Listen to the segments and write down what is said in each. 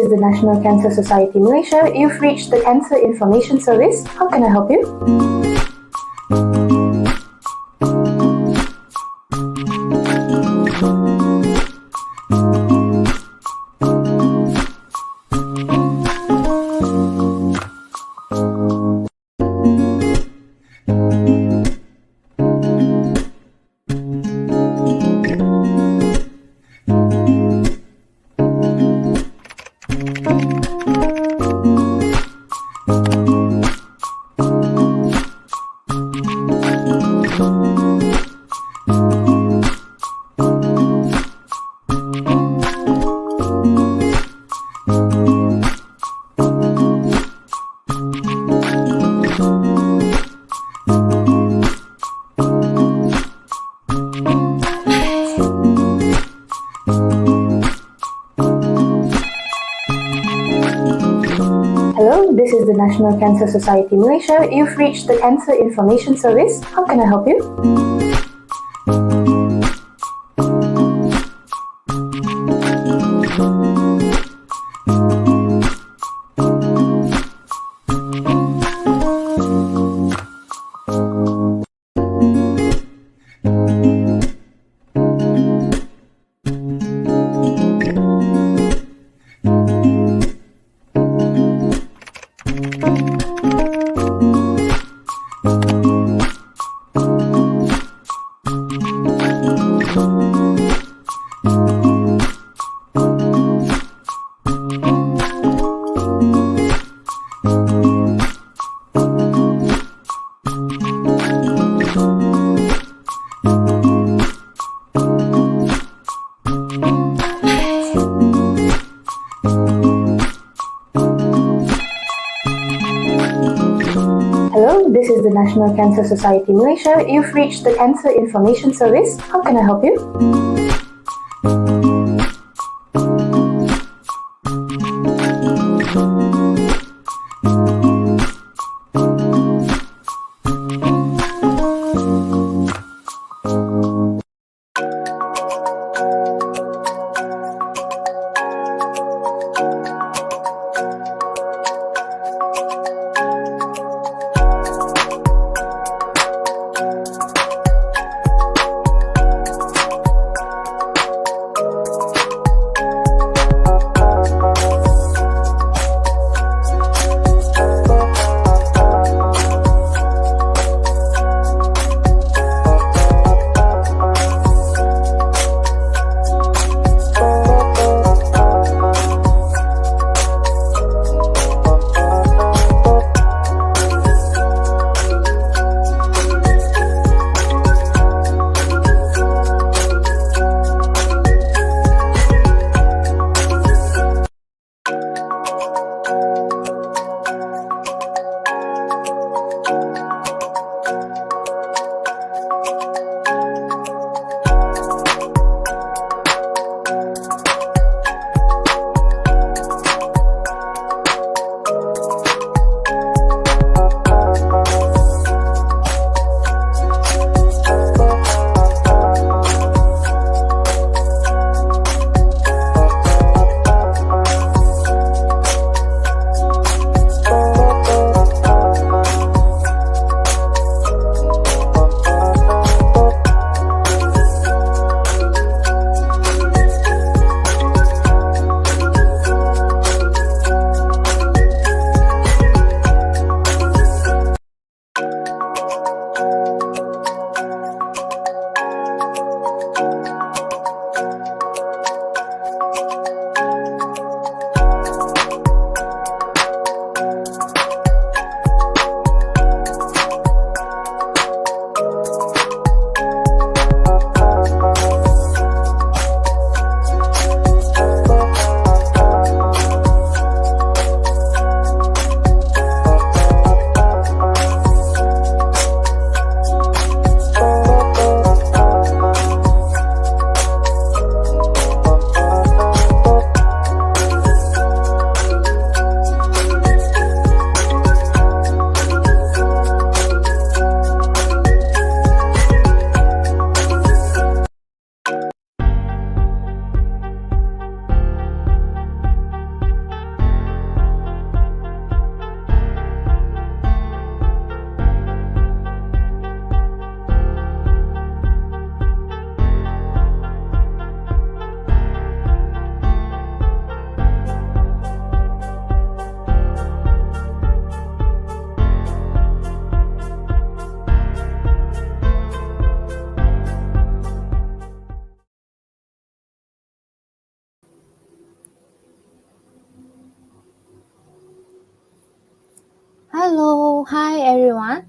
is the National Cancer Society Malaysia. You've reached the Cancer Information Service. How can I help you? Hello, this is the National Cancer Society Malaysia. You've reached the Cancer Information Service. How can I help you? Hello, this is the National Cancer Society Malaysia. You've reached the Cancer Information Service. How can I help you? Hello, hi everyone.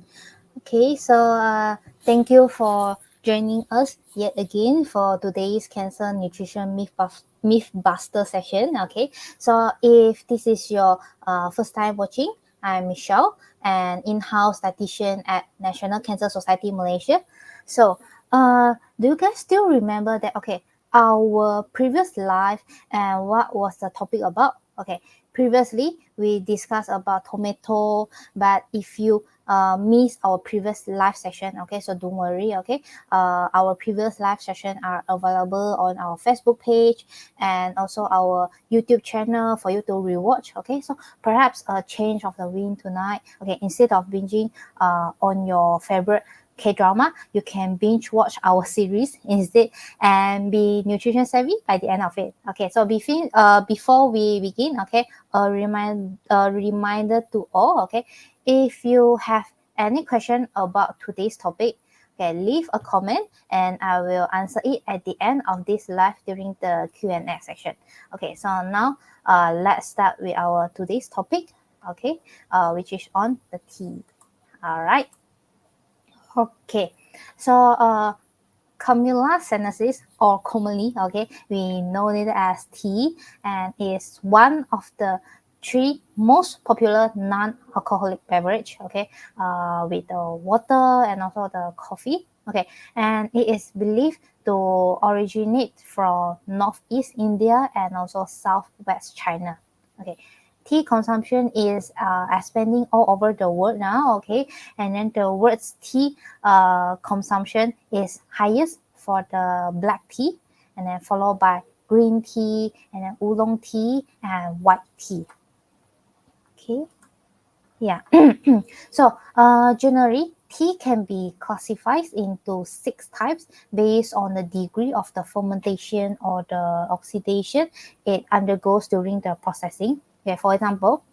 Okay, so thank you for joining us yet again for today's cancer nutrition mythbuster session. Okay, so if this is your first time watching, I'm Michelle, an in-house dietitian at National Cancer Society Malaysia. So, do you guys still remember that? Okay, our previous live and what was the topic about? Okay, previously we discussed about tomato, but if you miss our previous live session, okay, so don't worry, okay, our previous live session are available on our Facebook page and also our YouTube channel for you to rewatch. Okay, so perhaps a change of the wind tonight. Okay, instead of binging on your favorite K-drama, you can binge watch our series instead and be nutrition savvy by the end of it. Okay, so before we begin, okay, a reminder to all, okay, if you have any question about today's topic, okay, leave a comment and I will answer it at the end of this live during the Q&A section. Okay, so now let's start with our today's topic, okay, which is on the tea. All right. Okay, so Cumula sinensis, or commonly, okay, we know it as tea, and is one of the three most popular non-alcoholic beverage, okay, with the water and also the coffee, okay, and it is believed to originate from northeast India and also southwest China, okay. Tea consumption is expanding all over the world now, okay, and then the words tea consumption is highest for the black tea, and then followed by green tea, and then oolong tea and white tea. Okay, yeah. So generally, tea can be classified into 6 types based on the degree of the fermentation or the oxidation it undergoes during the processing. Okay, for example,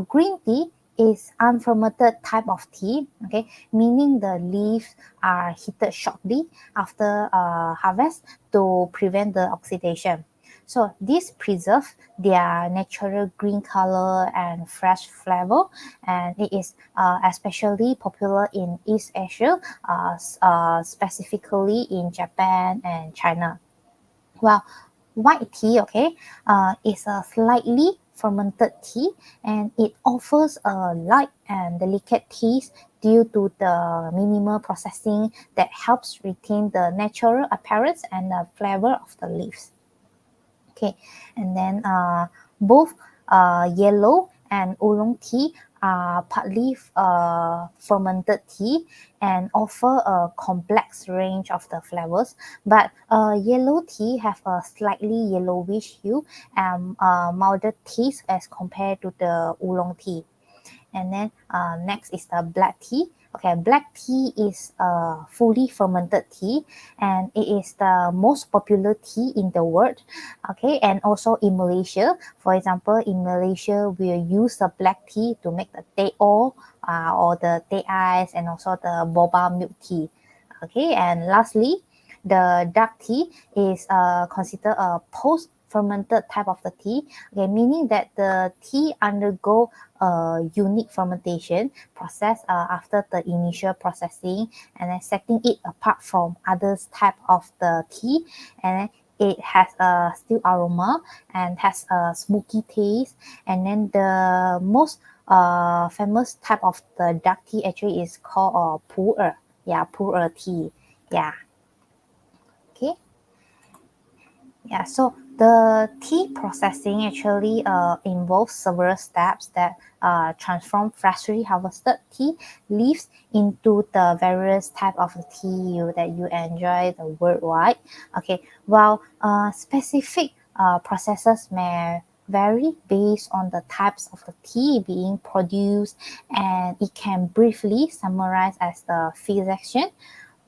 green tea is unfermented type of tea, okay, meaning the leaves are heated shortly after harvest to prevent the oxidation. So this preserves their natural green color and fresh flavor, and it is especially popular in East Asia, specifically in Japan and China. Well, white tea, okay, is a slightly fermented tea, and it offers a light and delicate taste due to the minimal processing that helps retain the natural appearance and the flavor of the leaves. Okay, and then both yellow and oolong tea are partly fermented tea and offer a complex range of the flavors. But yellow tea have a slightly yellowish hue and milder taste as compared to the oolong tea. And then next is the black tea. Okay, black tea is a fully fermented tea, and it is the most popular tea in the world. Okay, and also in Malaysia, for example, in Malaysia we use the black tea to make the teh o, or the teh ice, and also the boba milk tea. Okay, and lastly, the dark tea is considered a post fermented type of the tea, okay, meaning that the tea undergo a unique fermentation process after the initial processing, and then setting it apart from others type of the tea, and then it has a still aroma and has a smoky taste. And then the most famous type of the dark tea actually is called pu'er. Yeah, pu'er tea. Yeah. Okay. Yeah, so the tea processing actually involves several steps that transform freshly harvested tea leaves into the various type of tea that you enjoy the worldwide. Okay, while specific processes may vary based on the types of the tea being produced, and it can briefly summarize as the fermentation,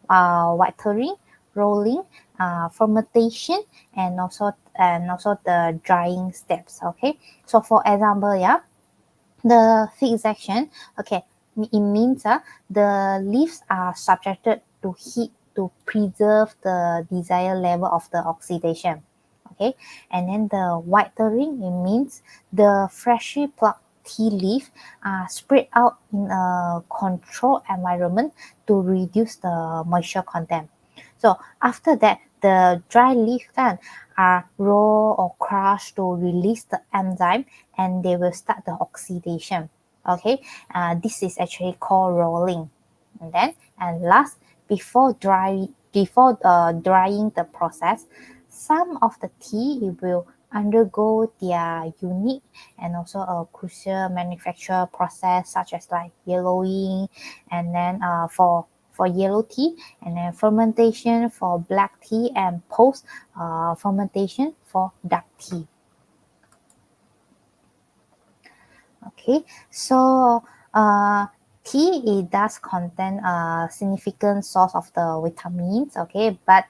watering, rolling, fermentation, and also the drying steps. Okay, so for example, yeah, the fixed section, okay, it means the leaves are subjected to heat to preserve the desired level of the oxidation. Okay, and then the watering, it means the freshly plucked tea leaf are spread out in a controlled environment to reduce the moisture content. So after that, the dry leaf are rolled or crushed to release the enzyme, and they will start the oxidation. Okay, this is actually called rolling. And last, before drying the process, some of the tea will undergo their unique and also a crucial manufacture process, such as like yellowing, and then for yellow tea, and then fermentation for black tea, and post fermentation for dark tea. Okay, so tea, it does contain a significant source of the vitamins, okay, but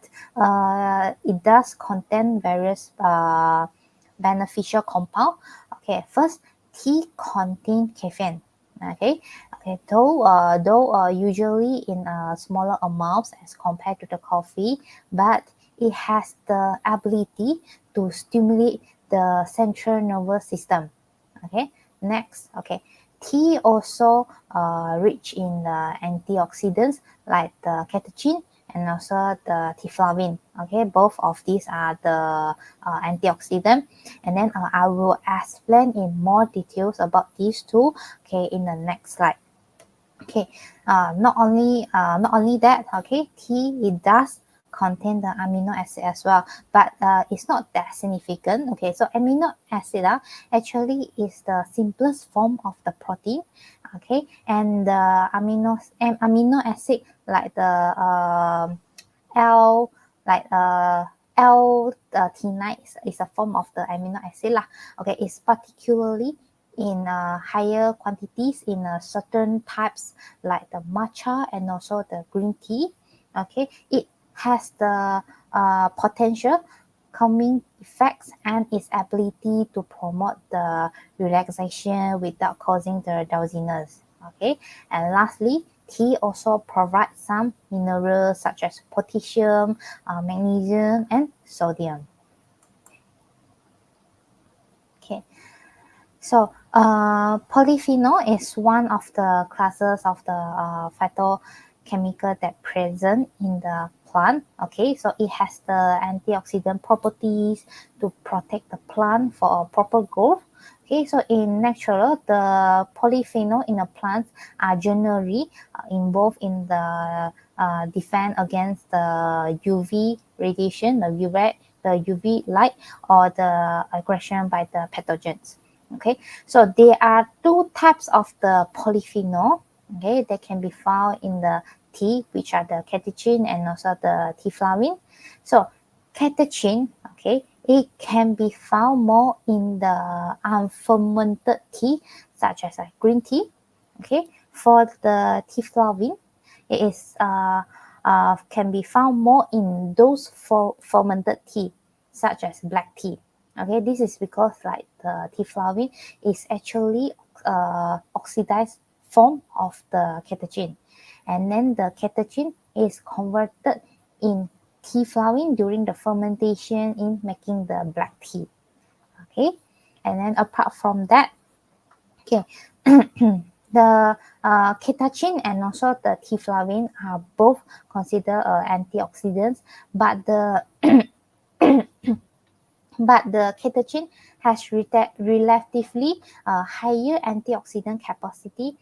it does contain various beneficial compound. Okay, first, tea contain caffeine. Okay, though usually in smaller amounts as compared to the coffee, but it has the ability to stimulate the central nervous system. Okay, next, okay, tea also rich in the antioxidants like the catechin and also the tiflavin. Okay, both of these are the antioxidant. And then I will explain in more details about these two, okay, in the next slide. Okay, not only that, okay, tea, it does contain the amino acid as well, but it's not that significant. Okay, so amino acid actually is the simplest form of the protein. Okay, and the amino acid like the L like L-theanine is a form of the amino acid lah. Okay, it's particularly in higher quantities in certain types like the matcha and also the green tea. Okay, it has the potential calming effects and its ability to promote the relaxation without causing the drowsiness. Okay, and lastly, tea also provides some minerals such as potassium, magnesium, and sodium. Okay, so polyphenol is one of the classes of the phytochemical that present in the plant. Okay, so it has the antioxidant properties to protect the plant for a proper growth. Okay, so in natural, the polyphenol in the plants are generally involved in the defense against the UV radiation, the UV light, or the aggression by the pathogens. Okay, so there are two types of the polyphenol, okay, that can be found in the tea, which are the catechin and also the tiflavin. So catechin, okay, it can be found more in the unfermented tea, such as green tea. Okay, for the tiflavin, it is can be found more in those fermented tea, such as black tea. Okay, this is because like the tiflavin is actually oxidized form of the catechin, and then the catechin is converted in tiflavin during the fermentation in making the black tea. Okay, and then apart from that, okay, the catechin and also the tiflavin are both considered antioxidants, but the catechin has relatively higher antioxidant capacity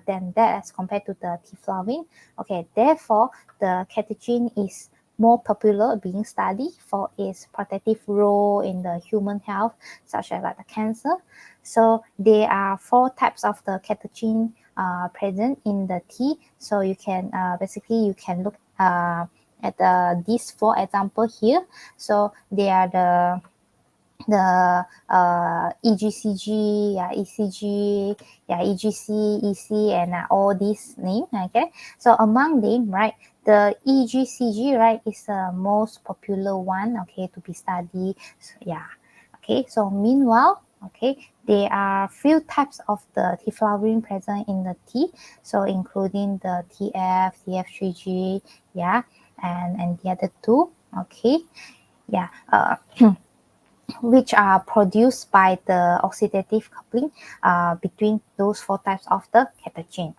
than that as compared to the tiflavin. Okay, therefore, the catechin is more popular being studied for its protective role in the human health, such as like the cancer. So there are 4 types of the catechin present in the tea. So you can basically you can look at these 4 examples here. So they are the EGCG, ECG, EGC, EC, and all these names. Okay, so among them, right, the EGCG, right, is the most popular one. Okay, to be studied. So, yeah. Okay, so meanwhile, okay, there are few types of the tiflavin present in the tea. So including the TF, TF3G, yeah, and the other 2. Okay, yeah. which are produced by the oxidative coupling between those 4 types of the catechin.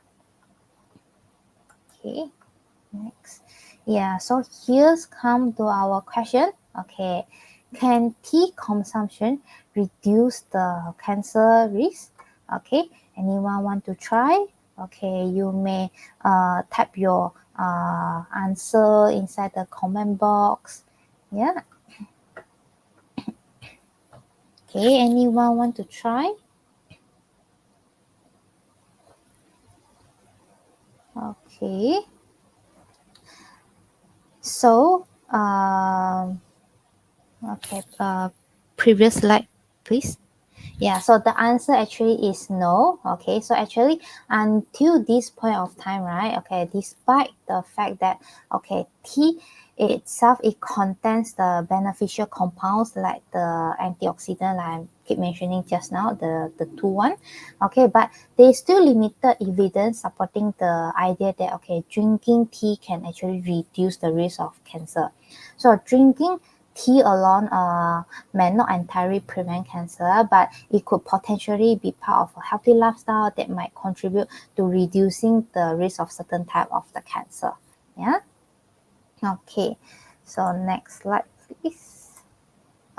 Okay, next. Yeah, so here's come to our question. Okay, can tea consumption reduce the cancer risk? Okay, anyone want to try? Okay, you may type your answer inside the comment box. Yeah. Okay, anyone want to try? Okay. So, okay, previous slide, please. Yeah, so the answer actually is no. Okay, so actually until this point of time, right? Okay, despite the fact that okay, tea itself it contains the beneficial compounds like the antioxidant, like I keep mentioning just now, the two one. Okay, but there's still limited evidence supporting the idea that okay, drinking tea can actually reduce the risk of cancer. So drinking tea alone may not entirely prevent cancer, but it could potentially be part of a healthy lifestyle that might contribute to reducing the risk of certain type of the cancer. Yeah. Okay. So next slide, please.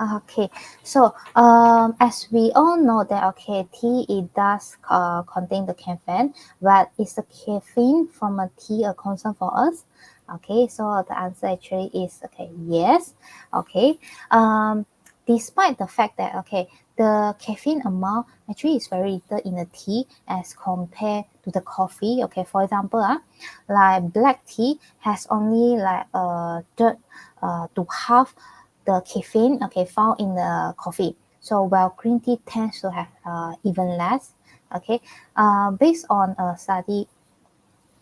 Okay, so as we all know that okay, tea it does contain the caffeine, but is the caffeine from a tea a concern for us? Okay, so the answer actually is okay, yes. Okay, despite the fact that okay, the caffeine amount actually is very little in the tea as compared to the coffee. Okay, for example, like black tea has only like third to half the caffeine okay found in the coffee. So while green tea tends to have even less. Okay, based on a study,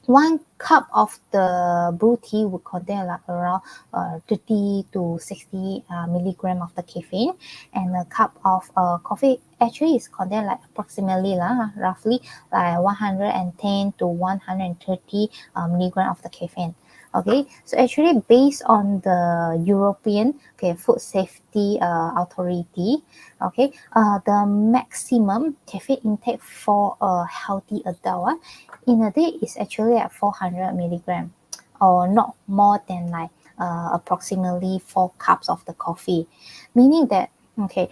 1 cup of the blue tea would contain like around 30 to 60 milligram of the caffeine, and a cup of coffee actually is contain like approximately roughly like 110 to 130 milligram of the caffeine. Okay, so actually based on the European okay food safety authority, okay, the maximum caffeine intake for a healthy adult in a day is actually at 400 milligram, or not more than like approximately 4 cups of the coffee, meaning that okay,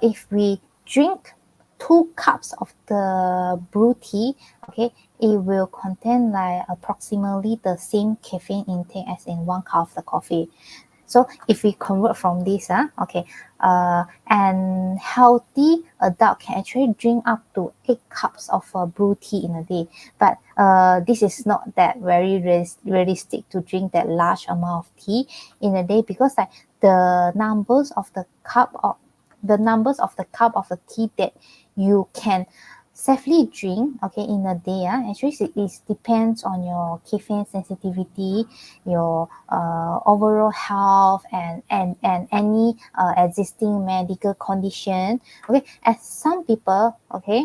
if we drink 2 cups of the blue tea, okay, it will contain like approximately the same caffeine intake as in 1 cup of the coffee. So if we convert from this, okay, and healthy adult can actually drink up to 8 cups of blue tea in a day. But this is not that very realistic to drink that large amount of tea in a day, because like the numbers of the cup of the tea that you can safely drink okay in a day actually it depends on your caffeine sensitivity, your overall health, and any existing medical condition. Okay, as some people okay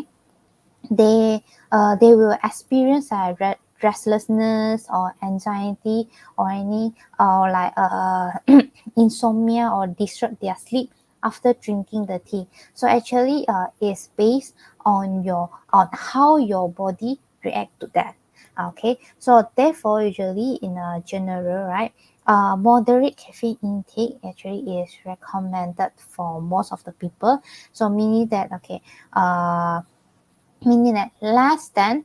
they will experience restlessness or anxiety or any or like insomnia or disrupt their sleep after drinking the tea. So actually it's based on how your body react to that. Okay, so therefore usually in a general, right, moderate caffeine intake actually is recommended for most of the people. So meaning that okay, meaning that less than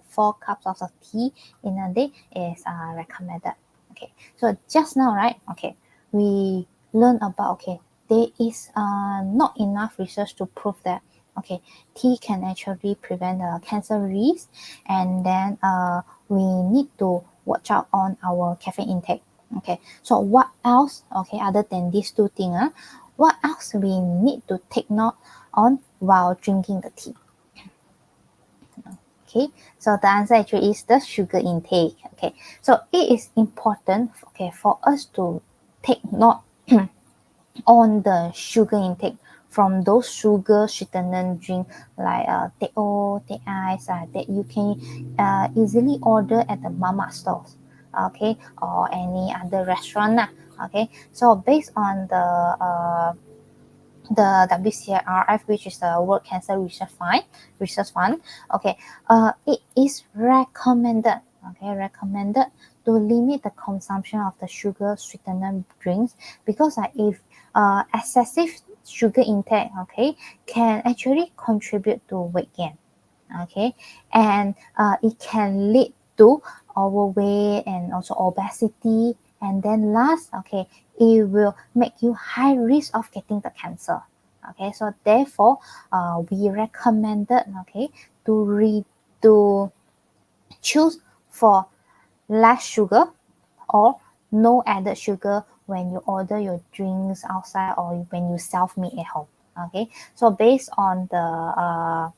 4 cups of tea in a day is recommended. Okay, so just now, right, okay, we learn about okay there is not enough research to prove that okay tea can actually prevent cancer risk, and then we need to watch out on our caffeine intake. Okay, so what else okay other than these two things, what else we need to take note on while drinking the tea? Okay, so the answer actually is the sugar intake. Okay, so it is important okay for us to take note on the sugar intake from those sugar sweetened drink like teh O, teh ice that you can easily order at the mama stores, okay, or any other restaurant. Okay, so based on the the WCRF, which is the World Cancer Research Fund. Okay, it is recommended to limit the consumption of the sugar sweetened drinks, because if excessive sugar intake, okay, can actually contribute to weight gain, okay, and it can lead to overweight and also obesity, and then last, okay, it will make you high risk of getting the cancer. Okay, so therefore we recommended, okay, to choose for less sugar or no added sugar when you order your drinks outside or when you self-make at home. Okay, so based on the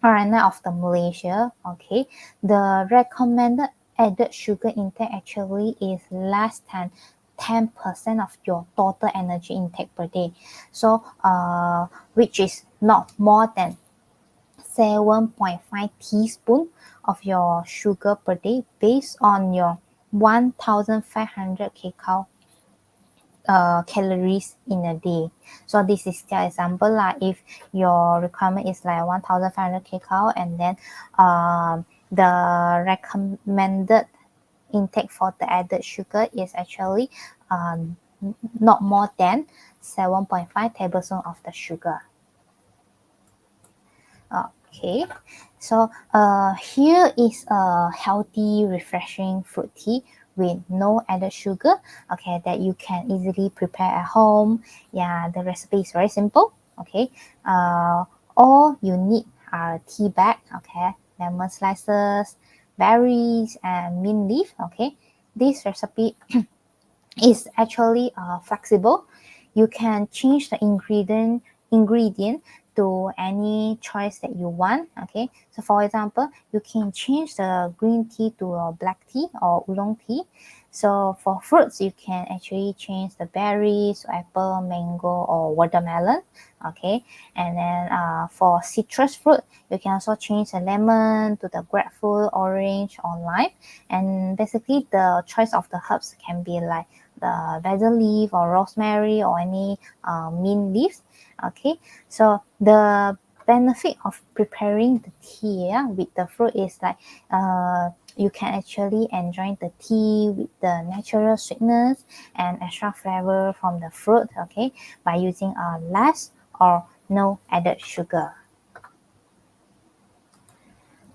RNA of the Malaysia, okay, the recommended added sugar intake actually is less than 10% of your total energy intake per day. So, which is not more than 7.5 teaspoon of your sugar per day based on your 1,500 kcal calories in a day. So this is the example, like if your requirement is like 1,500 kcal, and then the recommended intake for the added sugar is actually not more than 7.5 tablespoons of the sugar. Okay, so here is a healthy, refreshing fruit tea with no added sugar, okay, that you can easily prepare at home. Yeah, the recipe is very simple. Okay, all you need are tea bag, okay, lemon slices, berries, and mint leaf. Okay, this recipe is actually flexible. You can change the ingredient to any choice that you want. Okay, so for example, you can change the green tea to a black tea or oolong tea. So for fruits, you can actually change the berries, apple, mango, or watermelon. Okay, and then for citrus fruit, you can also change the lemon to the grapefruit, orange, or lime. And basically, the choice of the herbs can be like the basil leaf or rosemary or any mint leaves. Okay, so the benefit of preparing the tea, yeah, with the fruit is like you can actually enjoy the tea with the natural sweetness and extra flavor from the fruit, okay, by using less or no added sugar.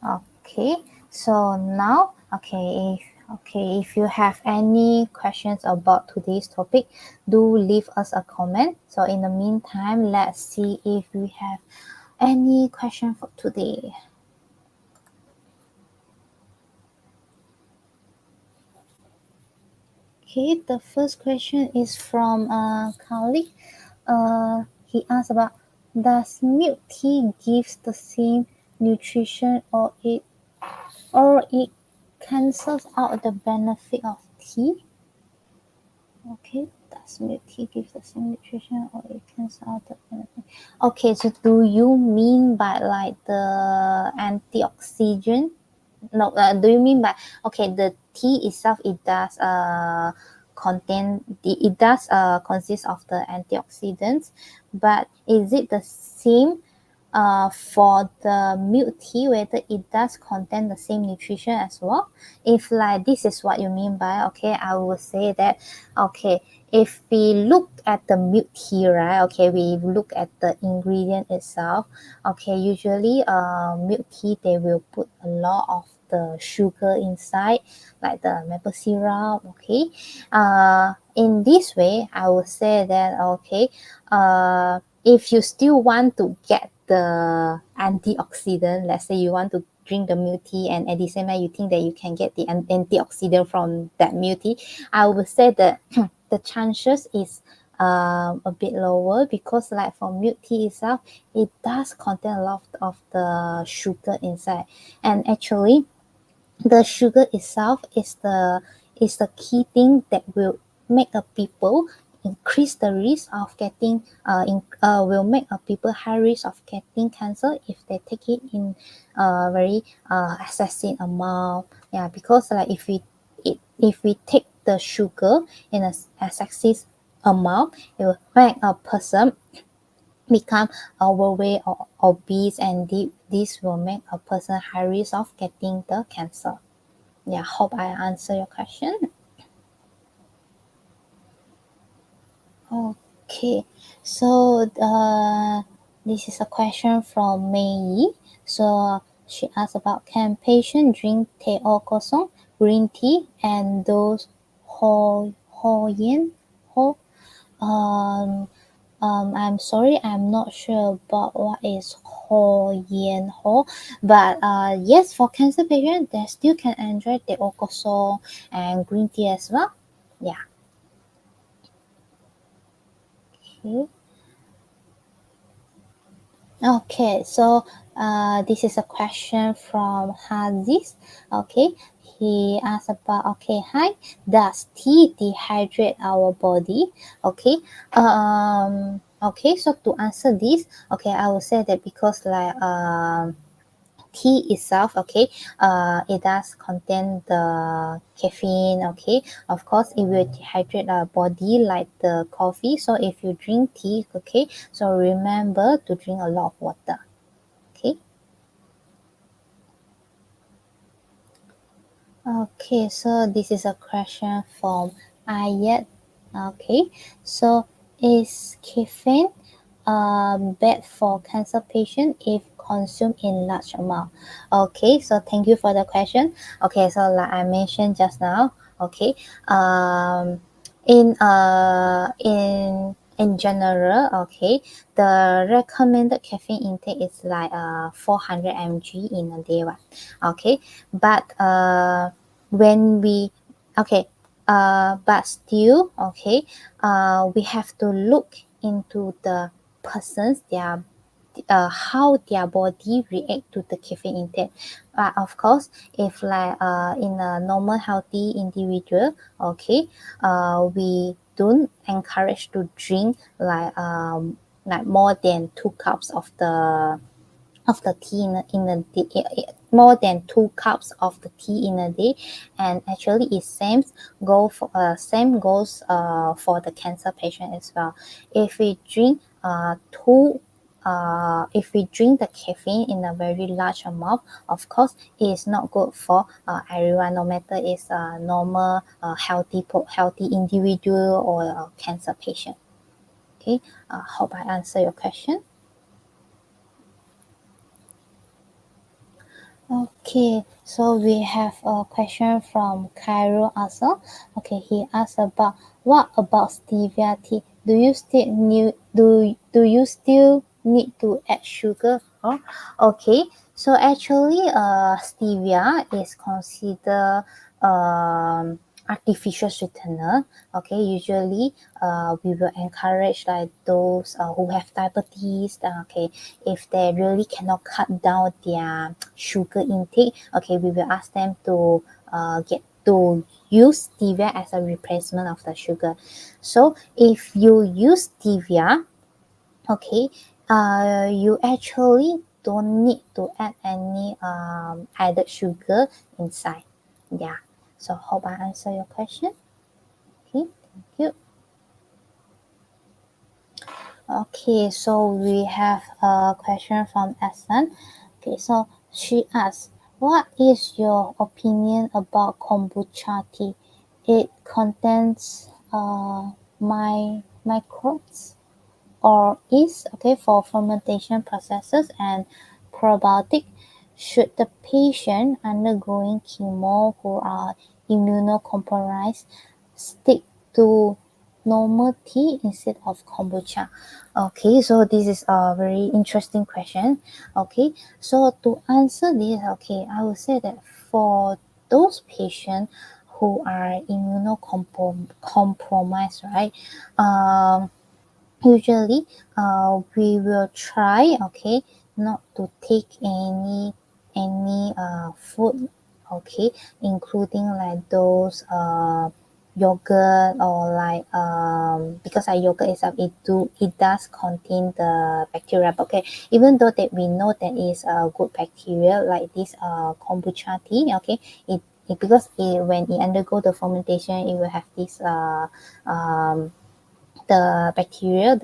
Okay, so now, if you have any questions about today's topic, do leave us a comment. So in the meantime, let's see if we have any question for today. Okay, the first question is from Kali. He asked about, does milk tea gives the same nutrition, or it cancels out the benefit of tea? Okay, does milk tea give the same nutrition, or it cancels out the benefit? Okay, so do you mean by like the antioxidant? No, do you mean by, okay, the tea itself, it does consist of the antioxidants, but is it the same for the milk tea, whether it does contain the same nutrition as well? If like this is what you mean by, okay, I would say that, okay, if we look at the milk tea, right, okay, we look at the ingredient itself, okay, usually milk tea, they will put a lot of the sugar inside, like the maple syrup. Okay, in this way, I would say that, okay, if you still want to get the antioxidant, let's say you want to drink the milk tea, and at the same time you think that you can get the antioxidant from that milk tea, I would say that the chances is a bit lower, because like for milk tea itself, it does contain a lot of the sugar inside, and actually the sugar itself is the key thing that will make a people increase the risk of getting will make a people high risk of getting cancer if they take it in a very excessive amount. Yeah, because like if we take the sugar in a excessive amount, it will make a person become overweight or obese, and this will make a person high risk of getting the cancer. Yeah, hope I answer your question. Okay, so this is a question from Mei. So she asked about, can patient drink teh or kosong, green tea, and those ho yin ho? Um, I'm sorry, I'm not sure about what is ho yin ho, but yes, for cancer patients, they still can enjoy teh or kosong and green tea as well. Yeah. Okay. Okay, so this is a question from Haziz. Okay, he asked about, okay, hi, does tea dehydrate our body? Okay, okay, so to answer this, okay, I will say that because like tea itself, okay, it does contain the caffeine, okay. Of course, it will dehydrate our body like the coffee. So if you drink tea, okay, so remember to drink a lot of water, okay. Okay, so this is a question from Ayat. Okay, so is caffeine bad for cancer patient if consumed in large amount? Okay, so thank you for the question. Okay, so like I mentioned just now, okay, in general, okay, the recommended caffeine intake is like 400 mg in a day, right? Okay, but when we okay but still, okay, we have to look into the persons, their how their body react to the caffeine intake. Of course, if like in a normal healthy individual, okay, we don't encourage to drink like more than 2 cups of the tea in a day, more than 2 cups of the tea in a day. And actually it same goes for the cancer patient as well. If we drink if we drink the caffeine in a very large amount, of course it is not good for everyone, no matter it's a normal healthy individual or a cancer patient. Okay, hope I answer your question. Okay, so we have a question from Cairo also. Okay, he asked about, what about stevia tea? Do you still need to add sugar? Oh, okay, so actually, stevia is considered artificial sweetener. Okay, usually, we will encourage like those who have diabetes. Okay, if they really cannot cut down their sugar intake, okay, we will ask them to get to use stevia as a replacement of the sugar. So if you use stevia, okay, you actually don't need to add any added sugar inside. Yeah, so hope I answer your question. Okay, thank you. Okay, so we have a question from Essen. Okay, so she asks, what is your opinion about kombucha tea? It contains microbes or yeast, okay, for fermentation processes and probiotic. Should the patient undergoing chemo who are immunocompromised stick to normal tea instead of kombucha? Okay, so this is a very interesting question. Okay, so to answer this, okay, I would say that for those patients who are immunocompromised, right? Usually, we will try, okay, not to take any food, okay, including like those yogurt or like because our yogurt itself, it does contain the bacteria. Okay, even though that we know that is a good bacteria like this kombucha tea, okay, because when it undergo the fermentation, it will have this the bacteria,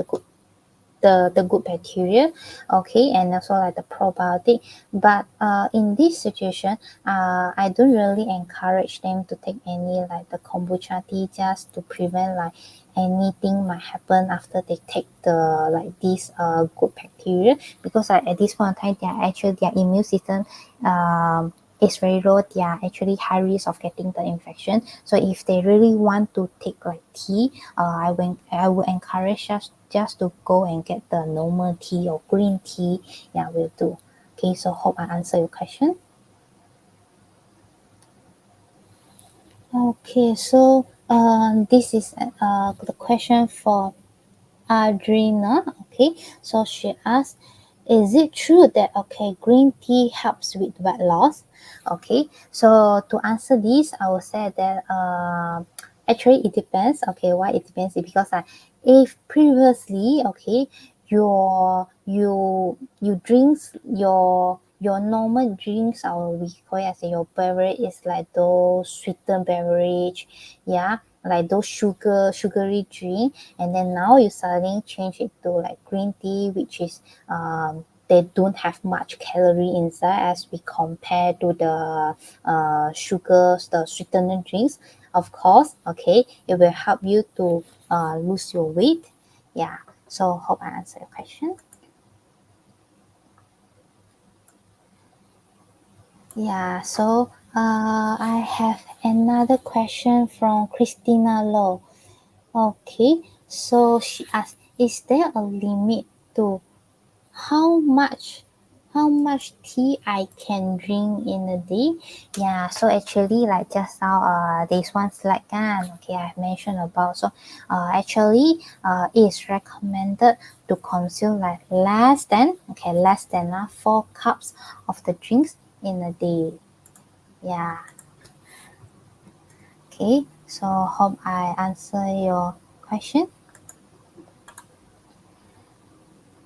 the good bacteria, okay, and also like the probiotic. But in this situation, I don't really encourage them to take any like the kombucha tea, just to prevent like anything might happen after they take the like this good bacteria, because at this point in time their immune system is very low. They are actually high risk of getting the infection. So if they really want to take like tea, I will encourage just to go and get the normal tea or green tea. Yeah, will do. Okay, so hope I answer your question. Okay, so this is the question for Adrina. Okay, so she asked, is it true that green tea helps with weight loss? Okay, so to answer this, I will say that actually it depends. Okay, why it depends is because if previously you drinks your normal drinks, or we call it as your beverage is like those sweetened beverage, yeah, like those sugary drink, and then now you suddenly change it to like green tea, which is they don't have much calorie inside as we compare to the sugars, the sweetened drinks. Of course, okay, it will help you to lose your weight. Yeah, so hope I answer your question. Yeah, so I have another question from Christina Low. Okay, so she asked, is there a limit to how much how much tea I can drink in a day? Yeah, so actually like just now this one slide kan, okay, I've mentioned about. So actually it's recommended to consume like less than 4 cups of the drinks in a day. Yeah, okay, so hope I answer your question.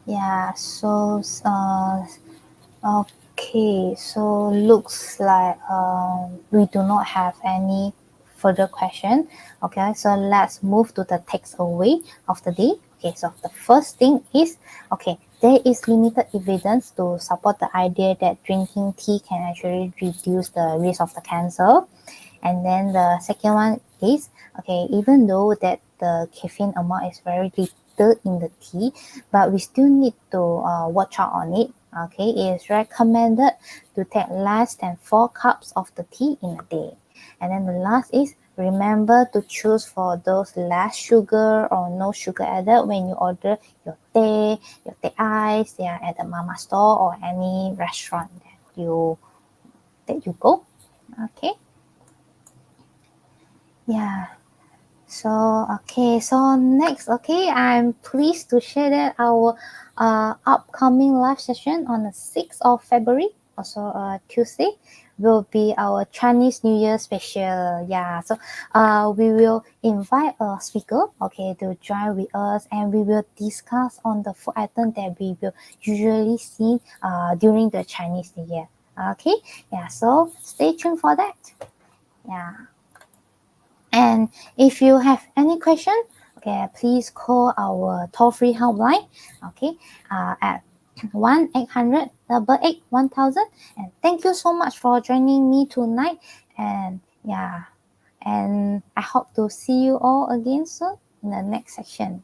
Yeah, so okay, so looks like we do not have any further question. Okay, so let's move to the takeaway of the day. Okay, so the first thing is, okay, there is limited evidence to support the idea that drinking tea can actually reduce the risk of the cancer. And then the second one is, okay, even though that the caffeine amount is very little in the tea, but we still need to watch out on it. Okay, it is recommended to take less than 4 cups of the tea in a day. And then the last is, remember to choose for those less sugar or no sugar added when you order your teh ice, yeah, at the mama store or any restaurant that you go. Okay. Yeah. So, okay, so next, okay, I'm pleased to share that our upcoming live session on the 6th of February, also Tuesday, will be our Chinese New Year special. Yeah, so we will invite a speaker, okay, to join with us, and we will discuss on the food item that we will usually see during the Chinese New Year. Okay, yeah, so stay tuned for that. Yeah. And if you have any question, okay, please call our toll-free helpline, okay, at 1-800-88-1000. And thank you so much for joining me tonight. And yeah, and I hope to see you all again soon in the next section.